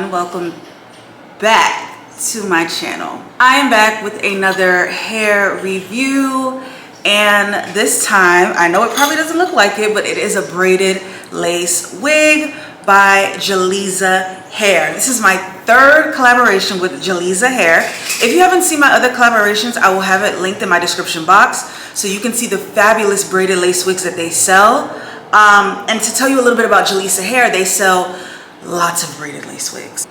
everyone, welcome back to my channel. I am back with another hair review, and this time, I know it probably doesn't look like it, but it is a braided lace wig by Jaliza hair. This is my third collaboration with Jaliza hair. If you haven't seen my other collaborations, I will have it linked in my description box so you can see the fabulous braided lace wigs that they sell. And to tell you a little bit about Jaliza hair, they sell lots of braided lace wigs.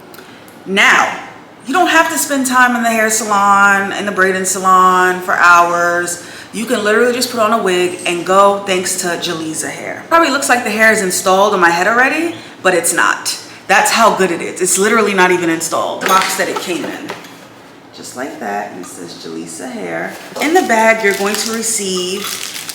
Now, you don't have to spend time in the hair salon, in the braiding salon for hours. You can literally just put on a wig and go, thanks to Jaliza hair. Probably looks like the hair is installed on my head already, but it's not. That's how good it is. It's literally not even installed. The box that it came in. Just like that, and it says Jaliza hair. In the bag, you're going to receive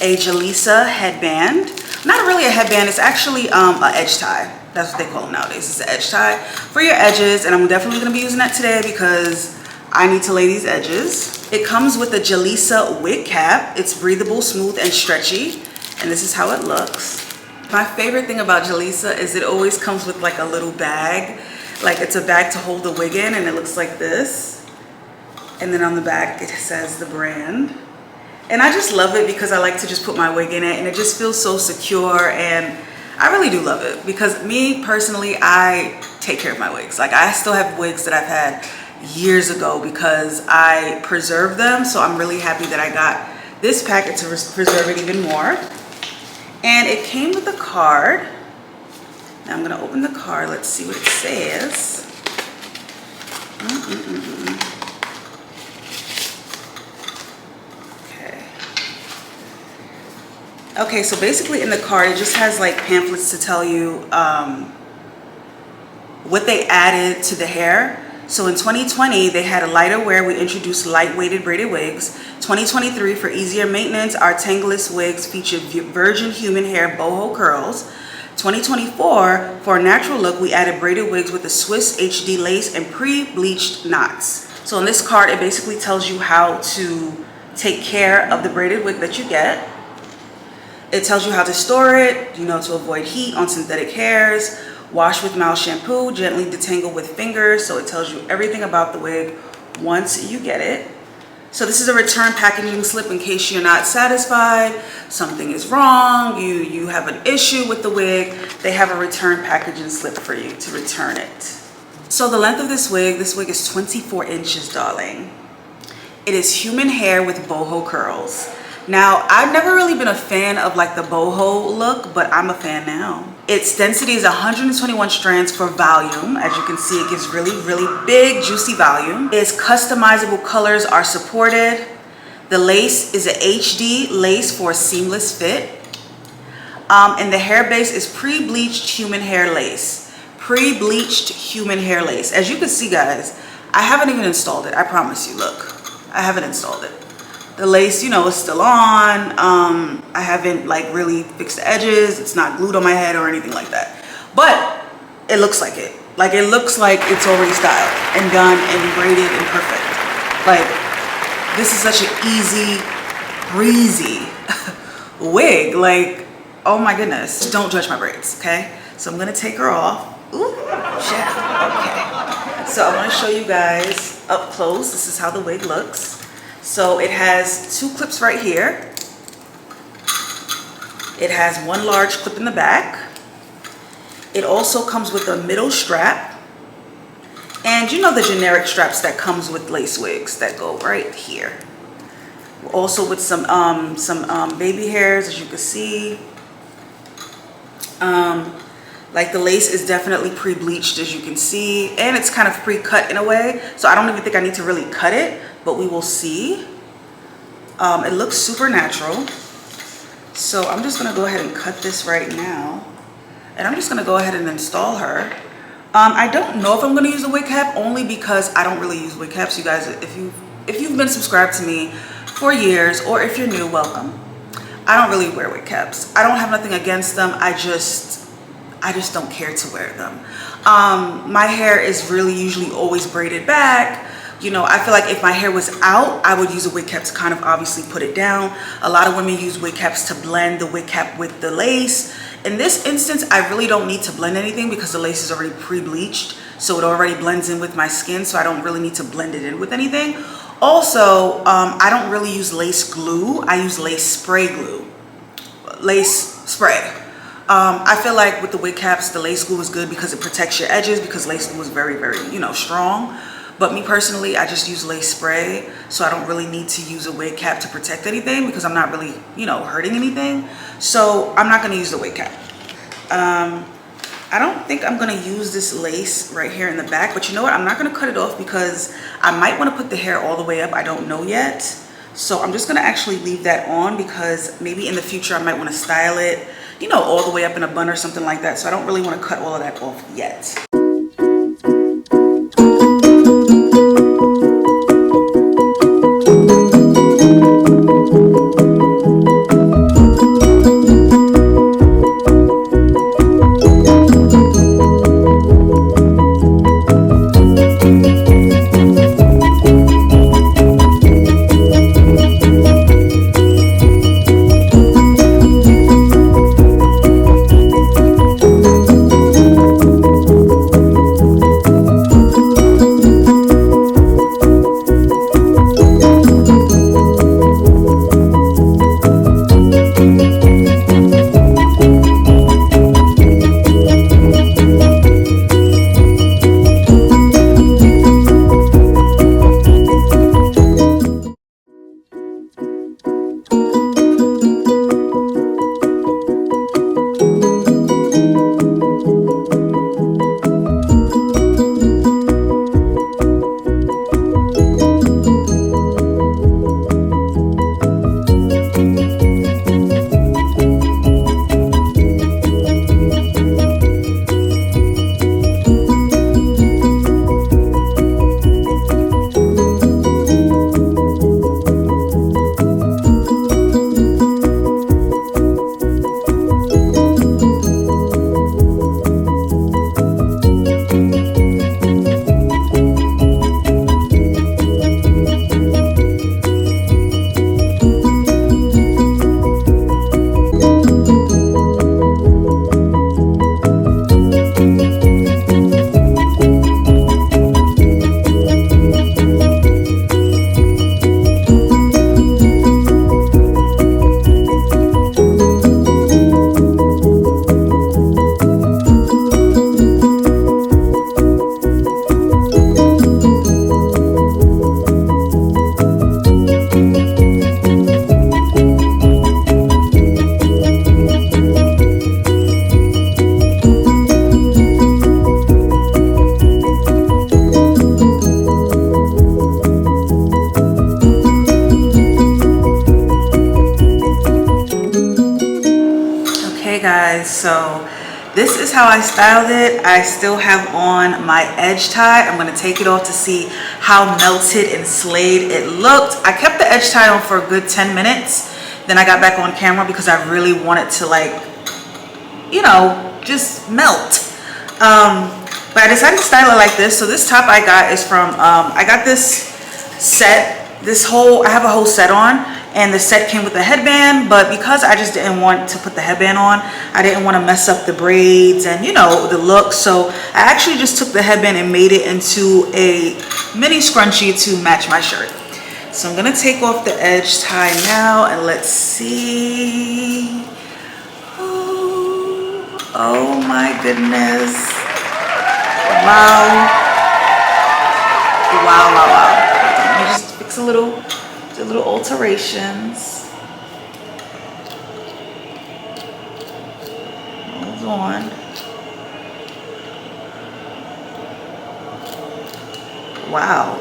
a Jaliza headband. Not really a headband, it's actually an edge tie. That's what they call them nowadays. It's an edge tie for your edges, and I'm definitely gonna be using that today because I need to lay these edges. It comes with a Jaliza wig cap. It's breathable, smooth, and stretchy, and this is how it looks. My favorite thing about Jaliza is it always comes with like a little bag. Like it's a bag to hold the wig in, and it looks like this. And then on the back, it says the brand. And I just love it because I like to just put my wig in it, and it just feels so secure, and I really do love it because me personally, I take care of my wigs. Like I still have wigs that I've had years ago because I preserve them. So I'm really happy that I got this packet to preserve it even more. And it came with a card. Now I'm gonna open the card. Let's see what it says. Okay, so basically in the card, it just has like pamphlets to tell you what they added to the hair. So in 2020, they had a lighter wear. We introduced light-weighted braided wigs. 2023, for easier maintenance, our tangless wigs featured virgin human hair boho curls. 2024, for a natural look, we added braided wigs with a Swiss HD lace and pre-bleached knots. So on this card, it basically tells you how to take care of the braided wig that you get. It tells you how to store it, to avoid heat on synthetic hairs, wash with mild shampoo, gently detangle with fingers. So it tells you everything about the wig once you get it. So this is a return packaging slip in case you're not satisfied, something is wrong, you have an issue with the wig. They have a return packaging slip for you to return it. So the length of this wig is 24 inches, darling. It is human hair with boho curls. Now, I've never really been a fan of like the boho look, but I'm a fan now. Its density is 121 strands for volume. As you can see, it gives really, really big, juicy volume. Its customizable colors are supported. The lace is an HD lace for a seamless fit. And the hair base is pre-bleached human hair lace. Pre-bleached human hair lace. As you can see, guys, I haven't even installed it. I promise you, look, I haven't installed it. The lace, is still on. I haven't like really fixed the edges. It's not glued on my head or anything like that. But it looks like it. Like it looks like it's already styled and done and braided and perfect. Like this is such an easy, breezy wig. Like, oh my goodness. Don't judge my braids, okay? So I'm gonna take her off. Ooh, yeah, okay. So I wanna show you guys up close. This is how the wig looks. So it has two clips right here. It has one large clip in the back. It also comes with a middle strap. And the generic straps that comes with lace wigs that go right here. Also with some baby hairs, as you can see. Like the lace is definitely pre-bleached, as you can see, and it's kind of pre-cut in a way. So I don't even think I need to really cut it, but we will see. It looks super natural. So I'm just gonna go ahead and cut this right now. And I'm just gonna go ahead and install her. I don't know if I'm gonna use a wig cap, only because I don't really use wig caps. You guys, if you've been subscribed to me for years, or if you're new, welcome. I don't really wear wig caps. I don't have nothing against them. I just don't care to wear them. My hair is really usually always braided back. I feel like if my hair was out, I would use a wig cap to kind of obviously put it down. A lot of women use wig caps to blend the wig cap with the lace. In this instance, I really don't need to blend anything because the lace is already pre-bleached. so it already blends in with my skin, so I don't really need to blend it in with anything. Also, I don't really use lace glue. I use lace spray glue. Lace spray. I feel like with the wig caps, the lace glue is good because it protects your edges, because lace glue is very, very, you know, strong. But me personally, I just use lace spray, so I don't really need to use a wig cap to protect anything, because I'm not really, you know, hurting anything. So I'm not going to use the wig cap. I don't think I'm going to use this lace right here in the back, but you know what? I'm not going to cut it off because I might want to put the hair all the way up. I don't know yet. So I'm just going to actually leave that on, because maybe in the future I might want to style it, you know, all the way up in a bun or something like that. So I don't really want to cut all of that off yet. Guys, so this is how I styled it. I still have on my edge tie. I'm going to take it off to see how melted and slayed it looked. I kept the edge tie on for a good 10 minutes. Then I got back on camera because I really wanted to, like, you know, just melt. But I decided to style it like this. So this top I got is from, I got this set, I have a whole set on. And the set came with a headband, but because I just didn't want to put the headband on, I didn't want to mess up the braids and, you know, the look. So I actually just took the headband and made it into a mini scrunchie to match my shirt. So I'm going to take off the edge tie now, and let's see. Oh my goodness. Wow. Wow, wow, wow. Let me just fix a little alterations. Hold on. Wow.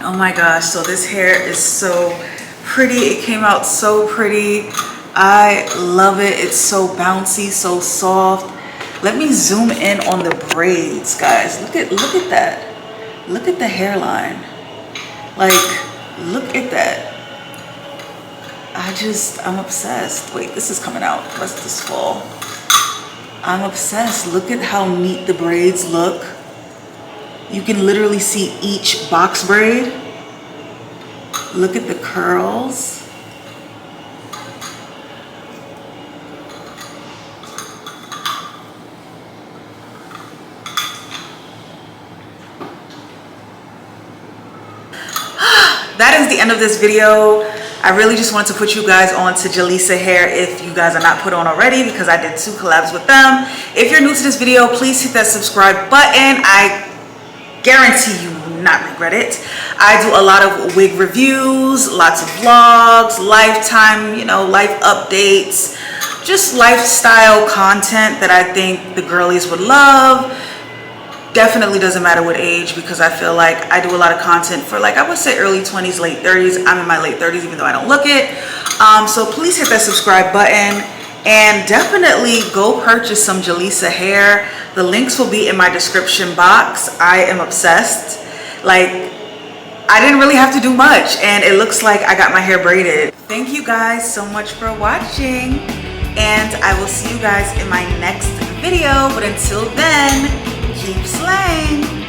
Oh my gosh, so this hair is so pretty. It came out so pretty. I love it. It's so bouncy, so soft. Let me zoom in on the braids, guys. Look at that. Look at the hairline. Like, look at that. I'm obsessed. Wait, this is coming out. Let's this fall. I'm obsessed. Look at how neat the braids look. You can literally see each box braid. Look at the curls. That is the end of this video. I really just wanted to put you guys on to Jaliza hair if you guys are not put on already, because I did 2 collabs with them. If you're new to this video, please hit that subscribe button. I guarantee you will not regret it. I do a lot of wig reviews, lots of vlogs, lifetime, you know, life updates, just lifestyle content that I think the girlies would love. Definitely doesn't matter what age, because I feel like I do a lot of content for, like, I would say early 20s, late 30s. I'm in my late 30s, even though I don't look it. So please hit that subscribe button and definitely go purchase some Jaliza hair. The links will be in my description box. I am obsessed. Like, I didn't really have to do much, and it looks like I got my hair braided. Thank you guys so much for watching, and I will see you guys in my next video. But until then, keep slaying.